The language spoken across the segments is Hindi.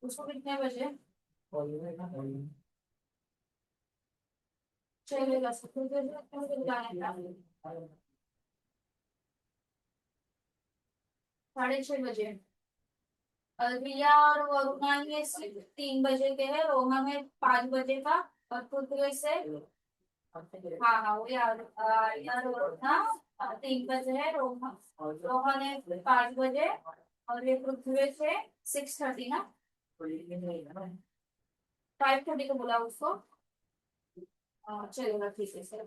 उसको कितने बजे चलेगा? जाने का 6:30 बजे। रिया और वरुणा में सिर्फ 3 बजे के है, रोमा में 5 बजे का, और पृथ्वी से। हाँ हाँ, वो यार यार वरुणा 3 बजे है, रोमा रोहन है 5 बजे, और ये पृथ्वी से 6:30 ना, 5:30 को बोला उसको। चलेगा, ठीक है सर।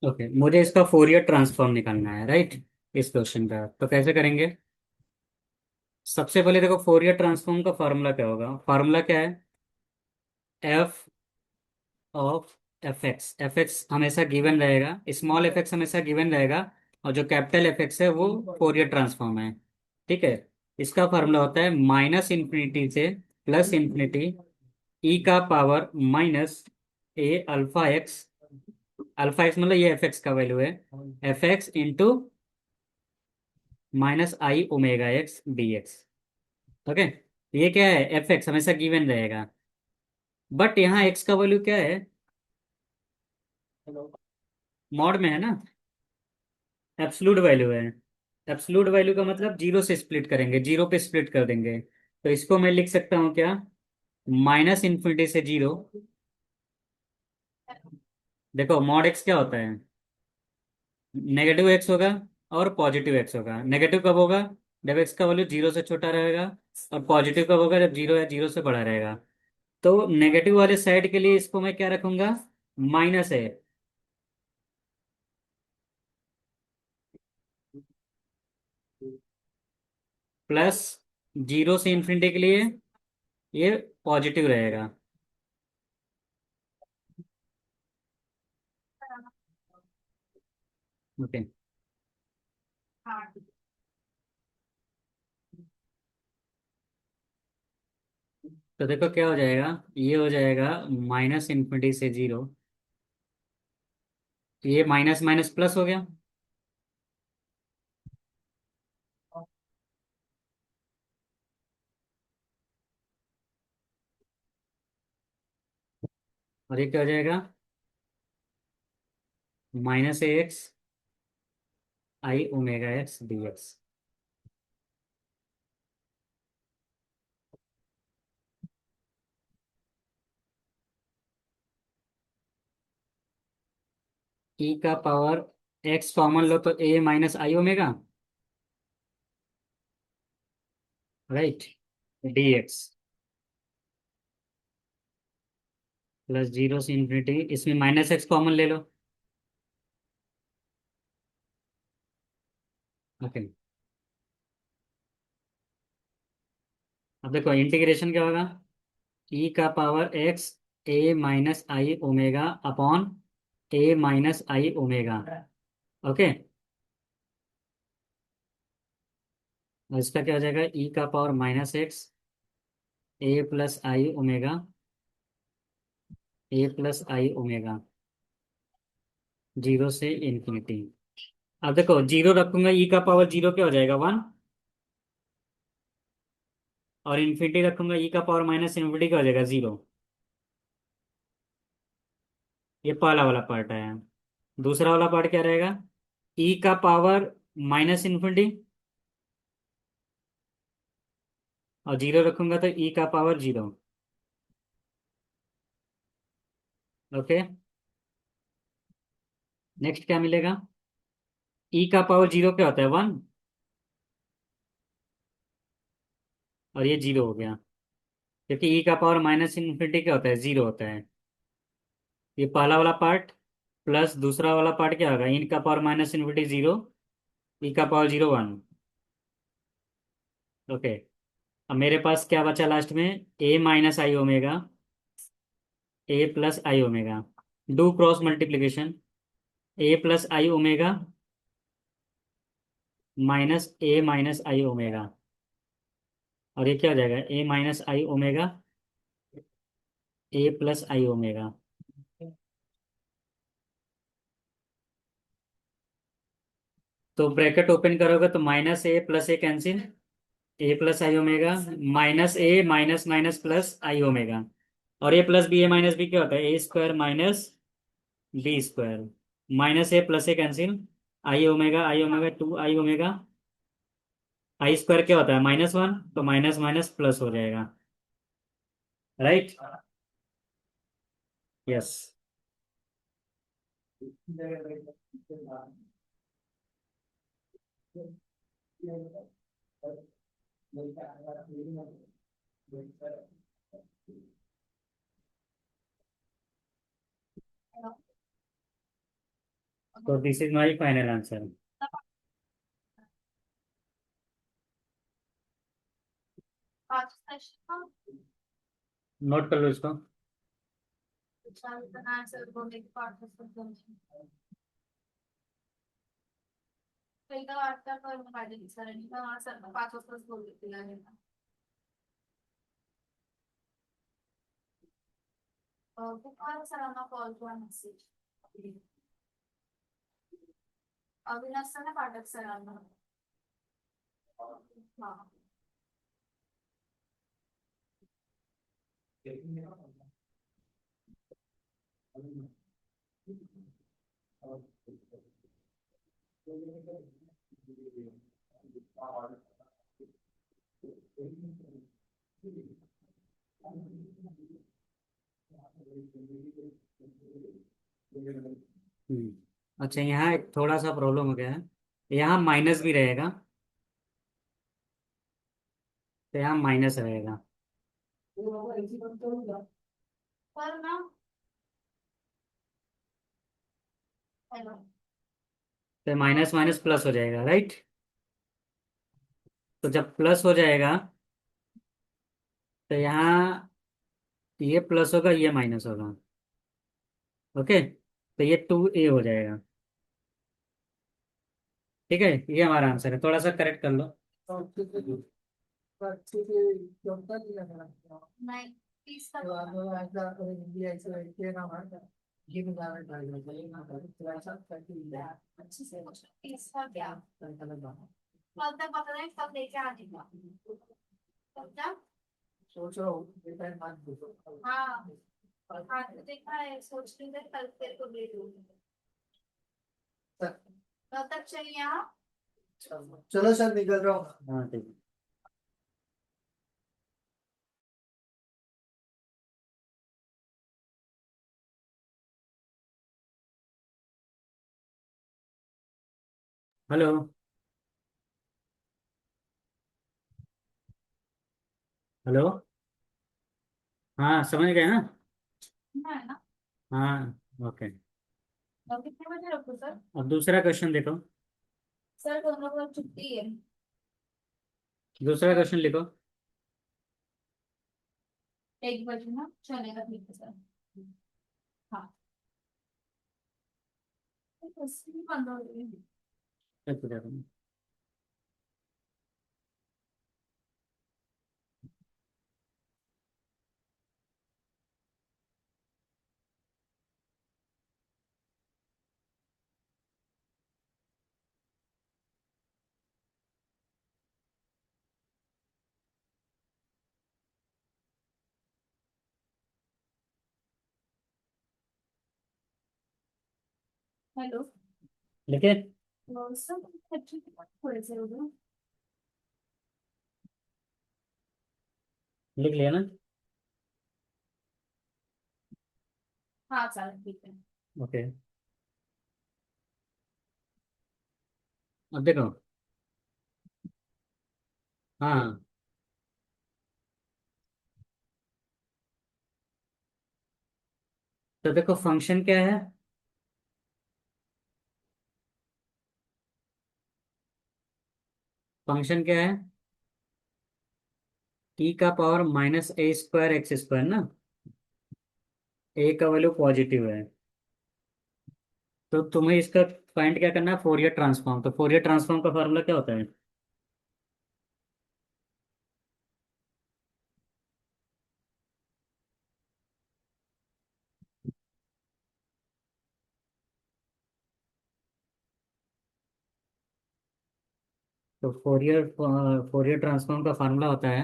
ओके, मुझे इसका फोरियर ट्रांसफॉर्म निकालना है, राइट? इस क्वेश्चन का तो कैसे करेंगे? सबसे पहले देखो, फोरियर ट्रांसफॉर्म का फार्मूला क्या होगा? फार्मूला क्या है? एफ ऑफ एफ एक्स हमेशा गिवन रहेगा, स्मॉल एफ एक्स हमेशा गिवन रहेगा, और जो कैपिटल एफ एक्स है वो फोरियर ट्रांसफॉर्म है। ठीक है। इसका फार्मूला होता है माइनस इन्फिनिटी से प्लस इन्फिनिटी ई का power minus a alpha x. Alpha x मतलब ये एफ एक्स का वैल्यू है, f x into minus i omega x d x. Okay. ये क्या है? एफ एक्स हमेशा गिवन रहेगा, बट यहाँ एक्स का वैल्यू क्या है? मॉड में है ना, एब्सोल्यूट वैल्यू है। एब्सोल्यूट वैल्यू का मतलब जीरो से स्प्लिट करेंगे, जीरो पे स्प्लिट कर देंगे, तो इसको मैं लिख सकता हूँ क्या? माइनस इन्फिनिटी से जीरो। देखो मॉड एक्स क्या होता है? नेगेटिव एक्स होगा और पॉजिटिव एक्स होगा। नेगेटिव कब होगा? जब एक्स का वैल्यू जीरो से छोटा रहेगा, और पॉजिटिव कब होगा? जब जीरो या जीरो से बड़ा रहेगा। तो नेगेटिव वाले साइड के लिए इसको मैं क्या रखूंगा? माइनस है। प्लस जीरो से इन्फिनिटी के लिए ये पॉजिटिव रहेगा। ओके। हाँ। तो देखो क्या हो जाएगा, ये हो जाएगा माइनस इन्फिनिटी से जीरो, ये माइनस माइनस प्लस हो गया। और ये क्या हो जाएगा? Minus a x i omega x d x. E का पावर एक्स कॉमन लो तो a minus i omega, right, d x. Plus zero से इन्फिनिटी, इसमें माइनस एक्स कॉमन ले लो। ओके। अब देखो इंटीग्रेशन क्या होगा? ई का power x A minus i omega upon A minus i omega. Okay. और इसका क्या हो जाएगा? ई का power minus x A plus i omega, a plus i omega, zero से इन्फिनिटी। अब देखो जीरो रखूंगा, ई का पावर जीरो क्या हो जाएगा? वन। और इन्फिनिटी रखूंगा, ई का पावर माइनस इन्फिनिटी क्या हो जाएगा? जीरो। ये पहला वाला पार्ट है। दूसरा वाला पार्ट क्या रहेगा? ई का पावर माइनस इन्फिनिटी, और जीरो रखूंगा तो ई का पावर जीरो। ओके। नेक्स्ट क्या मिलेगा? ई का पावर जीरो क्या होता है? वन। और ये जीरो हो गया, क्योंकि ई का पावर माइनस इन्फिनिटी क्या होता है? जीरो होता है। ये पहला वाला पार्ट, प्लस दूसरा वाला पार्ट क्या होगा? ई का पावर माइनस इन्फिनिटी जीरो, ई का पावर जीरो वन। ओके। अब मेरे पास क्या बचा लास्ट में? A minus i omega, a plus i omega. Do cross multiplication, a plus i omega minus a minus i omega. और ये क्या हो जाएगा? A minus i omega a plus i omega. तो ब्रैकेट ओपन करोगे तो minus A plus A cancel, a plus i omega, minus a minus minus plus i omega, और a plus b, a minus b क्या होता है, a square minus B square, minus A plus A cancel, I omega two I omega, I square क्या होता है माइनस वन, तो माइनस माइनस प्लस हो जाएगा, राइट। यस। तो this is my final answer. पाँच क्वेश्चन नोट कर लो इसको। का आंसर बोलने के पाँच क्वेश्चन पहिला वाटतं पण माझ्या सरांनी का सर पाच वाजताच बोल दिला आहे कुमार सरांना कॉल किंवा मेसेज अविनाश सर पाठक सरांना हा अच्छा, यहाँ एक थोड़ा सा प्रॉब्लम हो गया है, यहाँ माइनस भी रहेगा, तो यहाँ माइनस रहेगा। पर ना हेलो तो माइनस माइनस प्लस हो जाएगा, राइट। तो जब प्लस हो जाएगा तो यहाँ ये प्लस होगा, ये माइनस होगा, ओके, तो ये टू ए हो जाएगा। ठीक है, ये हमारा आंसर है, थोड़ा सा करेक्ट कर लो। नाही तीस तीस का क्या कल तक पता नहीं कब लेके आने का कब तक हाँ हाँ तो देखा है सोच रही थी कल तेरे को ले लूंगी कब तक चाहिए आप चलो सर निकल रहा हूँ। हाँ ठीक है। हेलो। हेलो। हाँ समझ गए ना। है ना हाँ। ओके। और कितने बजे रखो सर अब दूसरा क्वेश्चन देखो। सर दोनों को छुट्टी है दूसरा क्वेश्चन लिखो। एक बजे ना चलेगा ठीक है सर हाँ उसकी बंद हो गई एक मिनट। हेलो लिखे। सर अच्छी थोड़े से होगा लिख लिया ना। हाँ सर ठीक है ओके। अब देखो। हाँ, तो देखो फंक्शन क्या है। फंक्शन क्या है, टी का पावर माइनस ए स्क्वायर एक्स स्क्वायर ना, ए का वैल्यू पॉजिटिव है, तो तुम्हें इसका फाइंड क्या करना है, फोरियर ट्रांसफॉर्म। तो फोरियर ट्रांसफॉर्म का फॉर्मूला क्या होता है। तो फोरियर ट्रांसफॉर्म का फार्मूला होता है,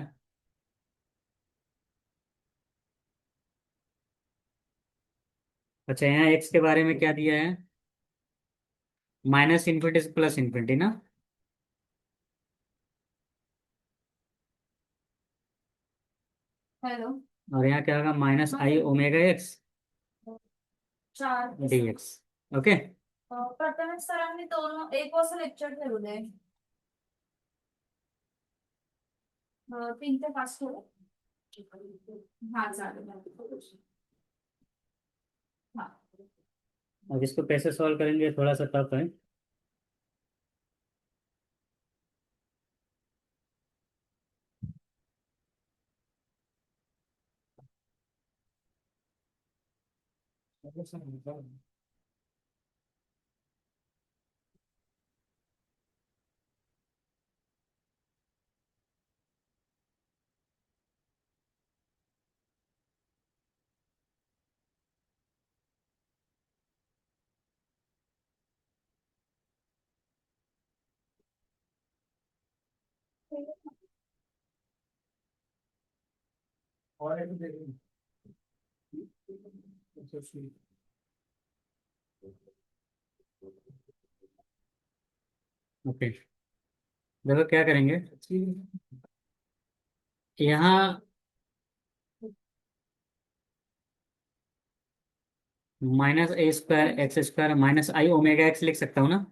अच्छा यहाँ एक्स के बारे में क्या दिया है, माइनस इन्फिनिटी से प्लस इन्फिनिटी ना। हेलो। और यहाँ क्या होगा, माइनस आई ओमेगा एक्स चार डी एक्स। ओके। प्रथमेश सरांनी दोनों एक वाजता लेक्चर ठेवू दे. 3 ते 5 ठेवू. हा चालेल. हा. अब इसको कैसे सॉल्व करेंगे, थोड़ा सा टफ है। ओके, देखो क्या करेंगे, यहाँ minus A square x square minus i omega x लिख सकता हूँ ना।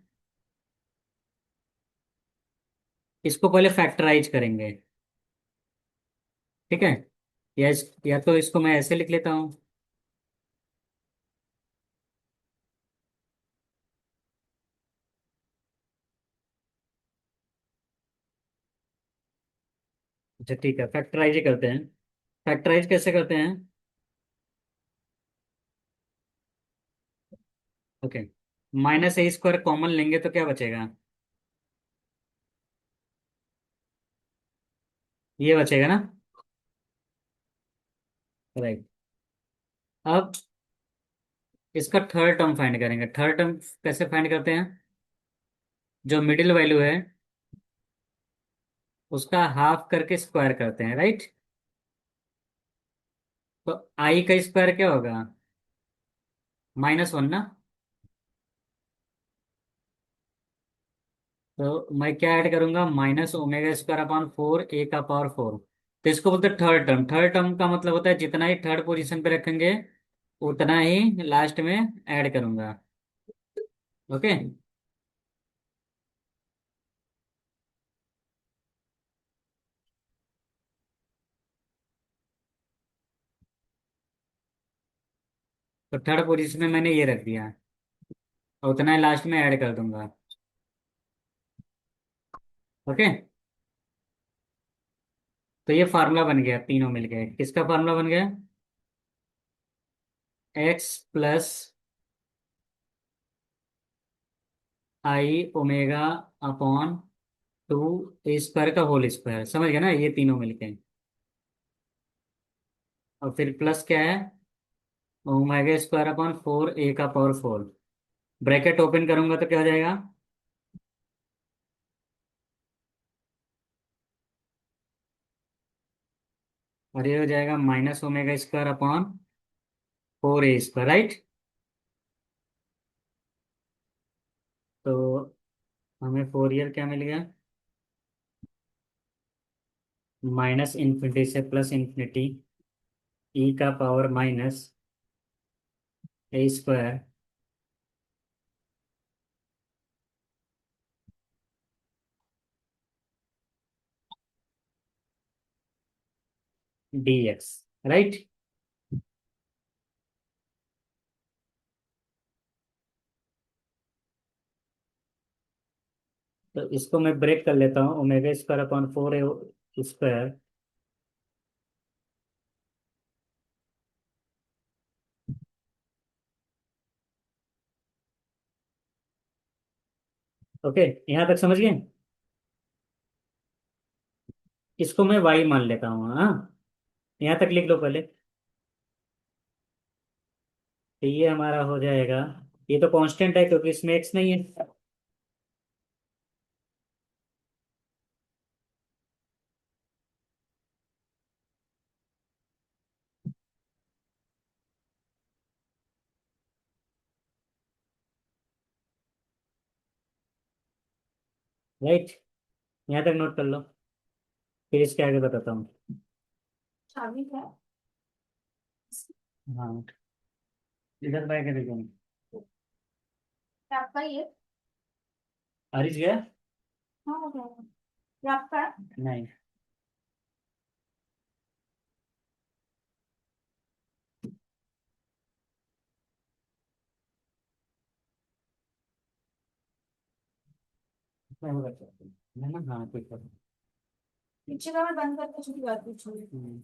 इसको पहले फैक्टराइज करेंगे, ठीक है। या तो इसको मैं ऐसे लिख लेता हूँ, अच्छा ठीक है, फैक्टराइज ही करते हैं। फैक्टराइज कैसे करते हैं, ओके, माइनस ए स्क्वायर कॉमन लेंगे तो क्या बचेगा, ये बचेगा ना, राइट। अब इसका थर्ड टर्म फाइंड करेंगे, थर्ड टर्म कैसे फाइंड करते हैं, जो मिडिल वैल्यू है उसका हाफ करके स्क्वायर करते हैं, राइट। तो आई का स्क्वायर क्या होगा, -1 ना। तो मैं क्या ऐड करूंगा, माइनस ओमेगा स्क्वायर अपॉन 4 ए का पावर 4। तो इसको बोलते हैं थर्ड टर्म। थर्ड टर्म का मतलब होता है जितना ही थर्ड पोजीशन पे रखेंगे उतना ही लास्ट में ऐड करूंगा, ओके। तो थर्ड पोजीशन में मैंने ये रख दिया और उतना ही लास्ट में ऐड कर दूंगा, ओके। तो ये फार्मूला बन गया, तीनों मिल गए, किसका फार्मूला बन गया, x plus i omega upon 2 A square का होल स्क्वायर, समझ गया ना, ये तीनों मिलके। और फिर प्लस क्या है, ओमेगा स्क्वायर अपॉन 4 ए का पावर 4। ब्रैकेट ओपन करूंगा तो क्या हो जाएगा, और ये हो जाएगा माइनस ओमेगा स्क्वायर अपॉन 4 ए स्क्वायर, राइट। तो हमें फोरियर क्या मिल गया, माइनस इन्फिनिटी से प्लस इन्फिनिटी ई का पावर माइनस ए स्क्वायर डी एक्स, राइट। तो इसको मैं ब्रेक कर लेता हूँ, ओमेगा स्क्वायर अपॉन 4 ए स्क्वायर, ओके, यहाँ तक समझ गए। इसको मैं वाई मान लेता हूँ, हाँ, यहाँ तक लिख लो पहले। तो ये हमारा हो जाएगा, ये तो कांस्टेंट है क्योंकि इसमें एक्स नहीं है, राइट, यहाँ तक नोट कर लो, फिर इसके आगे बताता हूँ। चाबी है। हाँ, इधर बैठ के देखो। ये आपका ही है। हरीश गया? हाँ हो गया। ये आपका है। नहीं। मैं वो कर सकता हूँ, है ना? हाँ ठीक है। पीछे का मैं बंद करके छुट्टी बात पूछूंगी। हम्म,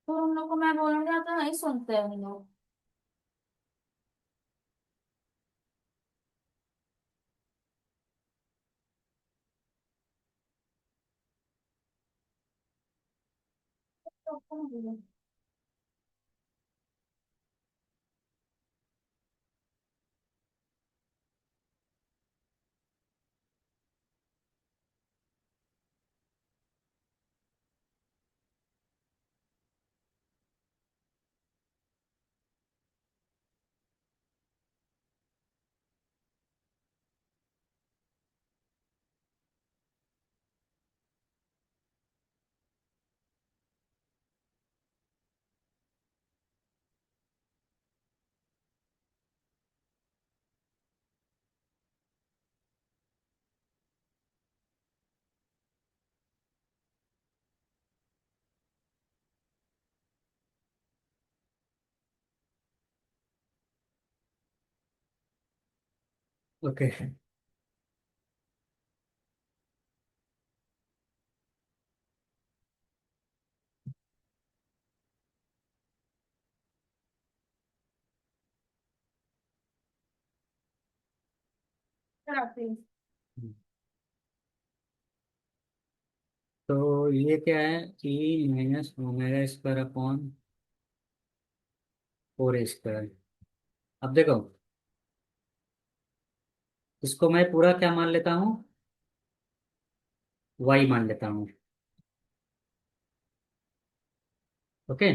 तो उन लोग को मैं बोलूंगा तो नहीं सुनते हैं उन लोग। तो कौन बोले? ओके। कराते हैं। तो ये क्या है, e minus omega square upon 4 square. अब देखो, इसको मैं पूरा क्या मान लेता हूँ, वाई मान लेता हूँ। ओके।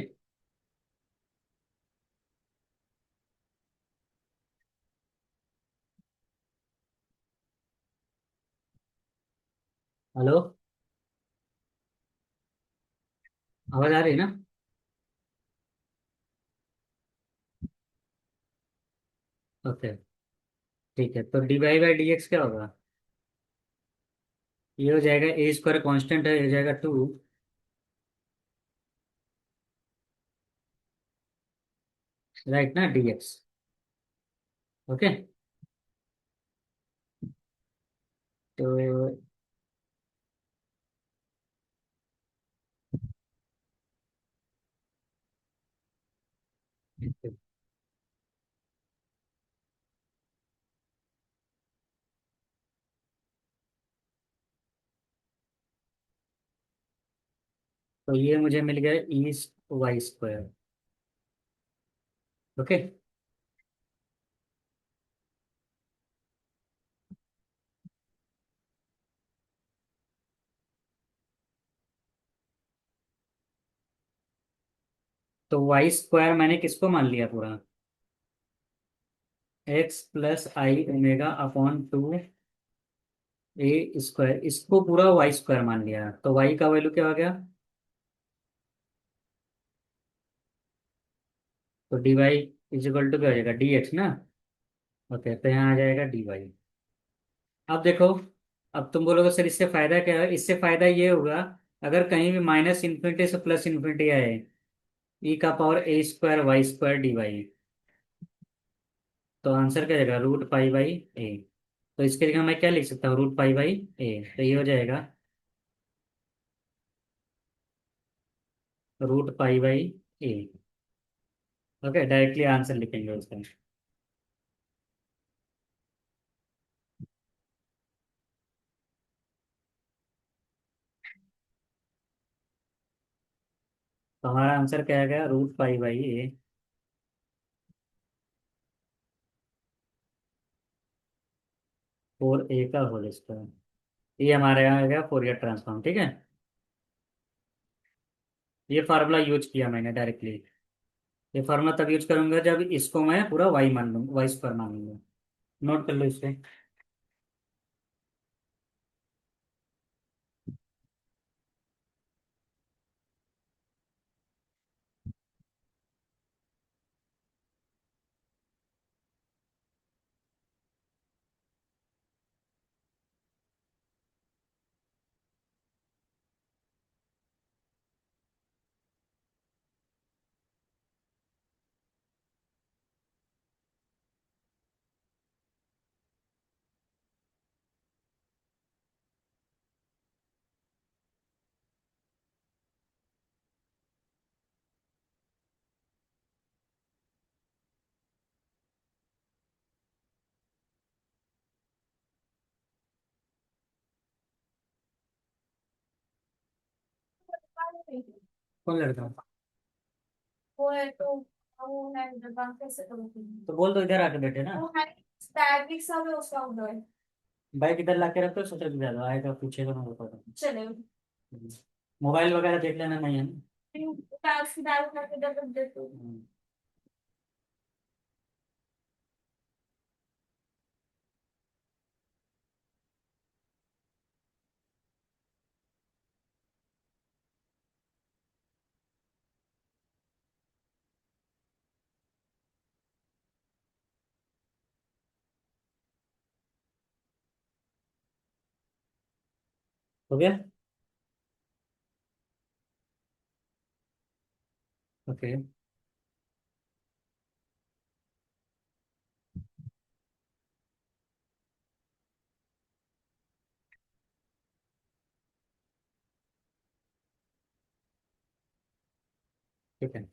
हेलो, आवाज आ रही है ना? ओके, ठीक है। तो d y by d x क्या होगा? ये हो जाएगा, ए स्क्वायर कॉन्स्टेंट है, ये हो जाएगा 2, राइट ना, डी एक्स। ओके। तो तो ये मुझे मिल गया ई वाई स्क्वायर। ओके। तो वाई स्क्वायर मैंने किसको मान लिया पूरा, x plus i omega upon 2 A square, इसको पूरा वाई स्क्वायर मान लिया। तो वाई का वैल्यू क्या हो गया? तो d y is equal to क्या हो जाएगा, डी एक्स ना। ओके, तो यहाँ आ जाएगा डी वाई। अब देखो, अब तुम बोलोगे सर इससे फायदा क्या है? इससे फायदा ये होगा, अगर कहीं भी माइनस इन्फिनिटी से प्लस इन्फिनिटी आए, ई का power a square y square d y, तो आंसर क्या जाएगा, रूट पाई बाई ए। तो इसके जगह मैं क्या लिख सकता हूँ, रूट पाई बाई ए। तो ये हो जाएगा root pi by a. Okay, directly answer लिखेंगे उसका। तो हमारा आंसर क्या आ गया, root pi by a, four a का होल स्क्वायर। ये हमारे यहाँ आ गया फोरियर ट्रांसफॉर्म, ठीक है। ये फार्मूला यूज किया मैंने डायरेक्टली, ये फार्मूला तब यूज करूंगा जब इसको मैं पूरा वाई मान लूंगा, वाई स्क्वायर मान लूंगा। नोट कर लो इसको। कौन लड़का? वो है तो वो है जबान कैसे करूँगी। तो बोल दो इधर आके बैठे ना। वो है स्टैटिक सब है उसका उधर। बाइक इधर ला के रखो, सोचा कि ज्यादा आएगा पूछेगा मैं बता चले दूँ। मोबाइल वगैरह देख लेना, नहीं है ना? टास्क डाल करके दे दे तो। हम्म, हो गया। ओके। ठीक है।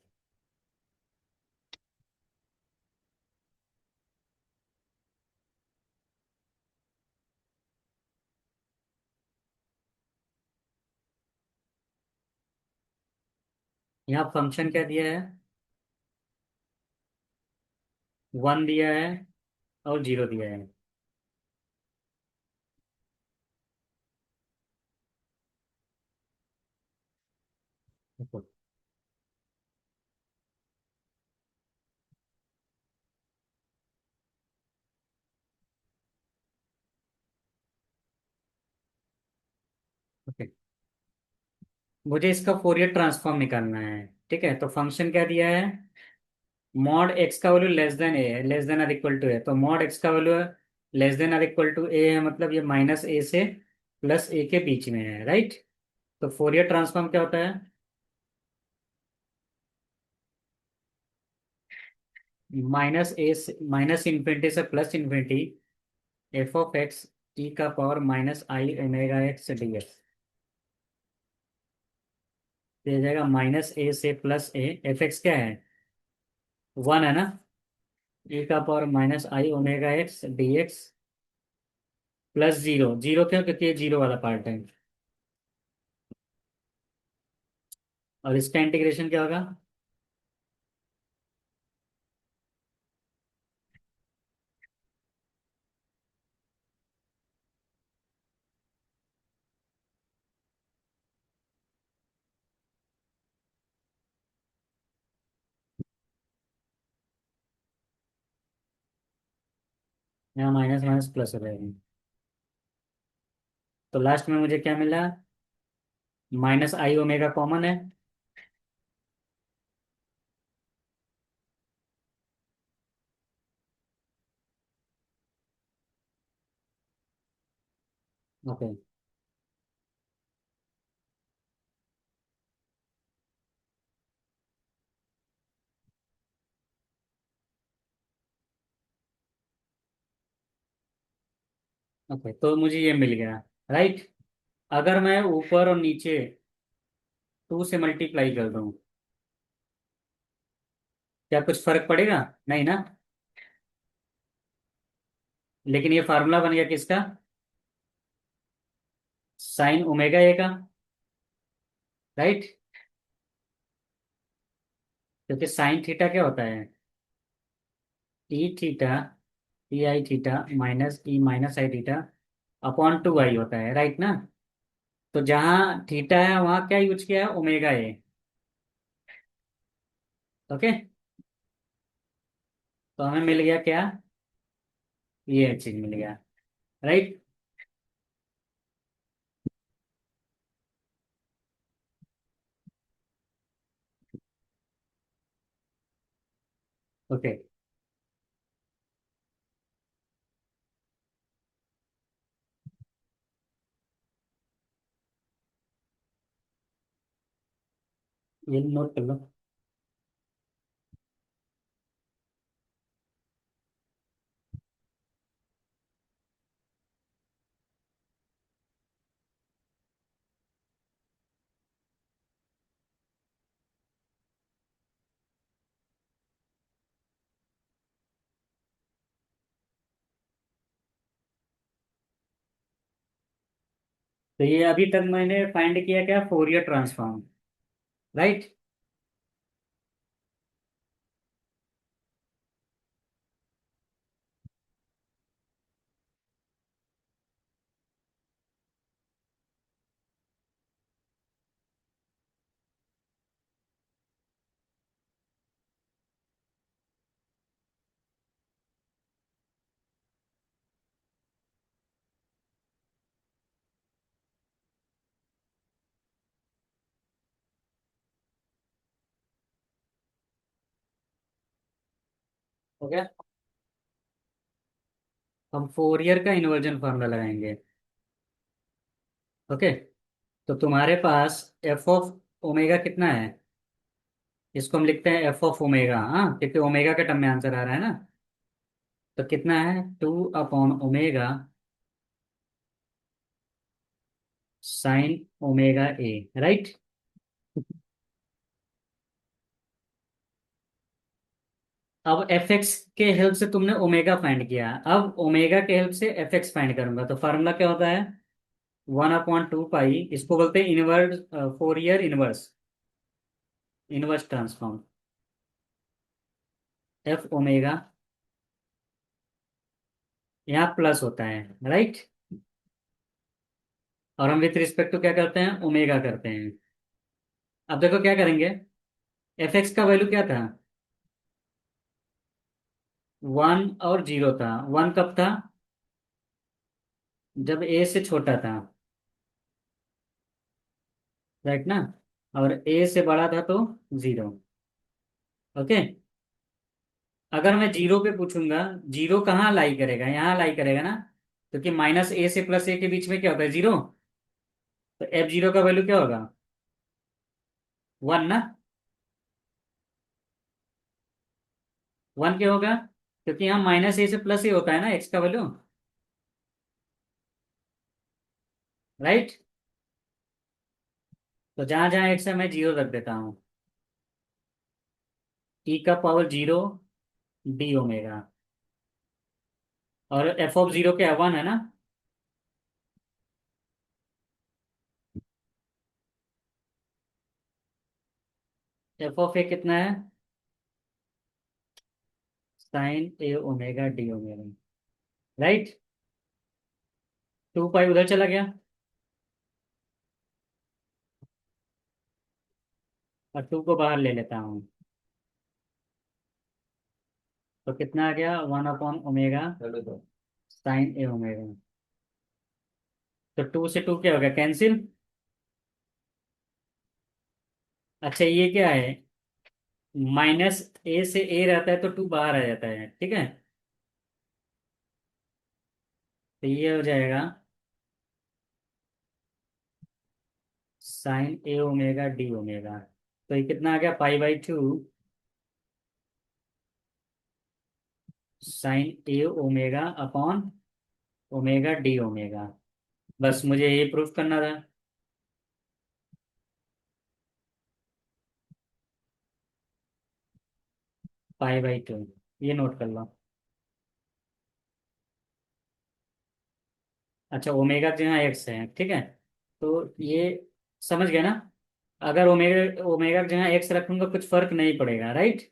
यहाँ फंक्शन क्या दिया है? 1 दिया है और 0 दिया है। ओके, मुझे इसका फोरियर ट्रांसफॉर्म निकालना है। ठीक है, तो फंक्शन क्या दिया है? मॉड एक्स का वैल्यू लेस देन ए है, less than or equal to a. तो मॉड एक्स का value less than or equal to a है, मतलब ये माइनस ए से प्लस ए के बीच में है, राइट? तो फोरियर ट्रांसफॉर्म क्या होता है? माइनस ए से माइनस इन्फिनिटी से plus infinity f of x e का power minus i omega x d x. ये जाएगा माइनस ए से प्लस ए, एफ एक्स क्या है? 1 है ना? ई का power minus i omega x d x plus zero. Zero क्यों? क्योंकि ये जीरो वाला पार्ट है। और इसका इंटीग्रेशन क्या होगा? यहाँ माइनस माइनस प्लस हो जाएगा। तो लास्ट में मुझे क्या मिला? माइनस आई ओमेगा कॉमन है। ओके। ओके, तो मुझे ये मिल गया, राइट? अगर मैं ऊपर और नीचे 2 से मल्टीप्लाई कर दूं, क्या कुछ फर्क पड़ेगा? नहीं ना? लेकिन ये फार्मूला बन गया किसका? साइन ओमेगा ए का, राइट? क्योंकि साइन थीटा क्या होता है? ई थीटा, ई आई थीटा माइनस ई माइनस आई थीटा अपॉन 2 आई होता है, राइट ना? तो जहाँ थीटा है वहाँ क्या यूज किया है? Omega A. ओके। तो हमें मिल गया क्या, ये चीज मिल गया, राइट। ओके, ये नोट कर लो। तो ये अभी तक मैंने फाइंड किया क्या, फोरियर ट्रांसफॉर्म, राइट। हो गया। हम फोरियर का इन्वर्जन फार्मूला लगाएंगे। ओके, तो तुम्हारे पास एफ ऑफ ओमेगा कितना है, इसको हम लिखते हैं एफ ऑफ ओमेगा, हाँ, क्योंकि ओमेगा के टर्म में आंसर आ रहा है ना। तो कितना है, 2/ओमेगा साइन ओमेगा ए, राइट। अब एफ एक्स के हेल्प से तुमने ओमेगा फाइंड किया, अब ओमेगा के हेल्प से एफ एक्स फाइंड करूंगा, तो फार्मूला क्या होता है, 1/2 पाई, इसको बोलते हैं inverse, Fourier inverse, inverse transform, F omega, यहाँ प्लस होता है, राइट। और हम विथ रिस्पेक्ट टू क्या करते हैं, ओमेगा करते हैं। अब देखो क्या करेंगे, एफ एक्स का वैल्यू क्या था, 1 और 0 था। 1 कब था, जब ए से छोटा था, राइट ना, और ए से बड़ा था तो 0। ओके, अगर मैं 0 पे पूछूंगा, 0 कहाँ लाई करेगा, यहाँ लाई करेगा ना, क्योंकि माइनस ए से प्लस ए के बीच में क्या होता है, 0। तो F0 का वैल्यू क्या होगा, 1 ना, 1 क्या होगा, क्योंकि यहाँ माइनस ए से प्लस ए होता है ना एक्स का वैल्यू, राइट। तो जहां जहां एक्स है मैं 0 रख देता हूँ, e⁻0 डी ओमेगा, और एफ ऑफ 0 क्या है, 1 है ना। एफ ऑफ ए कितना है, sign a omega d omega, right. 2 पाई उधर चला गया, और 2 को बाहर ले लेता हूँ, तो कितना आ गया, 1/ओमेगा साइन ए ओमेगा। तो 2 से 2 क्या हो गया, कैंसिल। अच्छा ये क्या है, माइनस ए से ए रहता है तो 2 बाहर आ जाता है, ठीक है। तो ये हो जाएगा sine a omega d omega. तो ये कितना आ गया, π/2 sine a omega upon omega d omega. बस मुझे ये प्रूफ करना था। π/2, ये नोट कर लो। अच्छा, ओमेगा जहाँ एक्स है, ठीक है, तो ये समझ गया ना। अगर ओमेगा ओमेगा जहाँ एक्स रखूंगा कुछ फर्क नहीं पड़ेगा, राइट।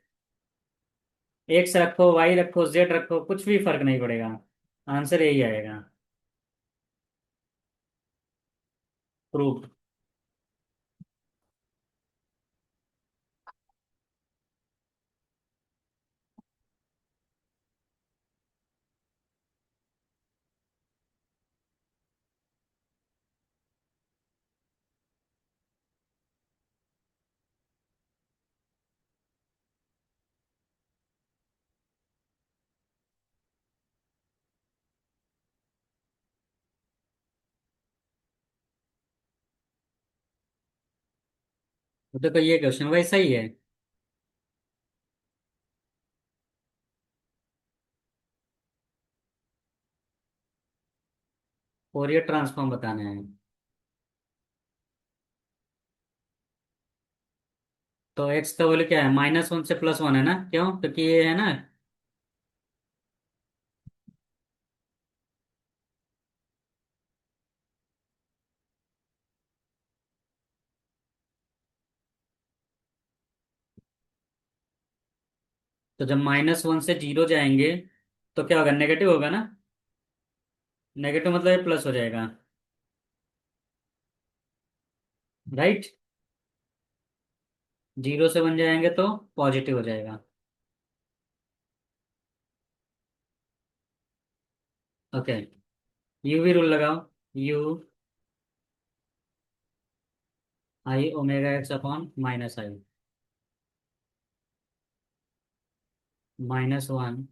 एक्स रखो, वाई रखो, जेड रखो, कुछ भी फर्क नहीं पड़ेगा, आंसर यही आएगा, प्रूफ। तो देखो ये क्वेश्चन वैसा ही है। फोरियर ट्रांसफॉर्म बताना है। तो एक्स का वैल्यू क्या है, -1 से +1 है ना, क्यों, क्योंकि ये है ना। तो जब -1 से 0 जाएंगे तो क्या होगा, नेगेटिव होगा ना। नेगेटिव मतलब ये प्लस हो जाएगा, राइट। 0 से 1 जाएंगे तो पॉजिटिव हो जाएगा। ओके, यू भी रूल लगाओ। You I ω(x)/-i, -1।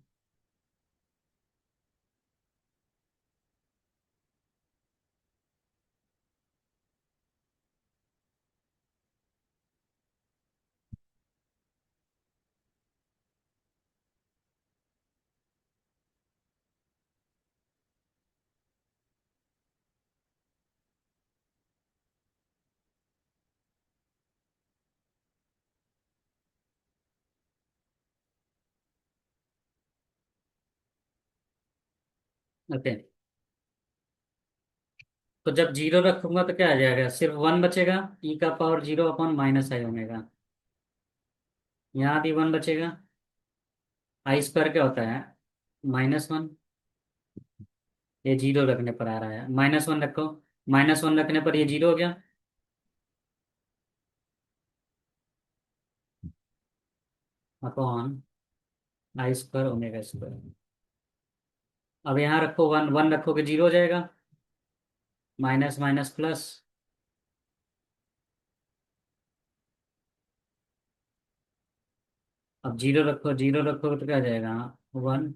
ओके, तो जब 0 रखूंगा तो क्या आ जाएगा, सिर्फ 1 बचेगा। e⁻0/-i ω। यहाँ भी 1 बचेगा। I² क्या होता है, -1। ये 0 रखने पर आ रहा है, -1 रखो। -1 रखने पर ये 0 हो गया, अपॉन I²ω²। अब यहाँ रखो 1, 1 रखोगे 0 हो जाएगा, माइनस माइनस प्लस। अब 0 रखो, 0 रखोगे तो क्या आ जाएगा, 1।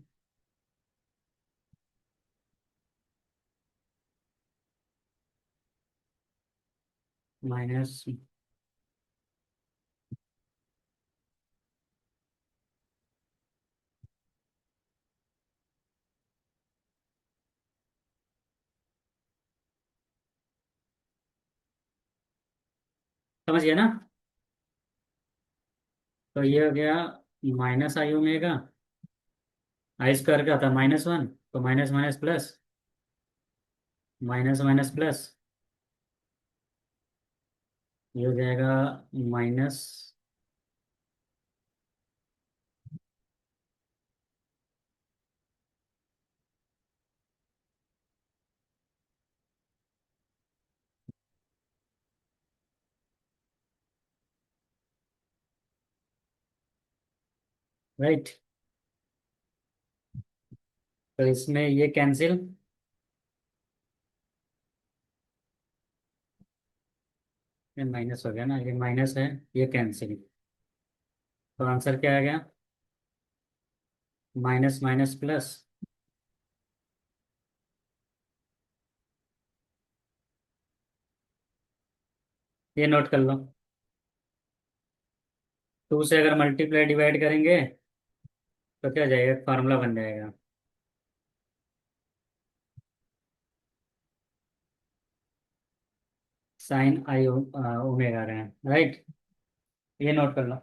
माइनस, समझ गया ना। तो ये हो गया -i ω। I² क्या था, -1, तो minus minus plus, minus minus plus, ये हो जाएगा माइनस। राइट, तो इसमें ये कैंसिल, ये माइनस हो गया ना, ये माइनस है, ये कैंसिल। तो आंसर क्या आ गया, माइनस माइनस प्लस। ये नोट कर लो। 2 से अगर मल्टीप्लाई डिवाइड करेंगे तो क्या हो जाएगा, फार्मूला बन जाएगा, sin i ω रहे हैं, राइट। ये नोट कर लो।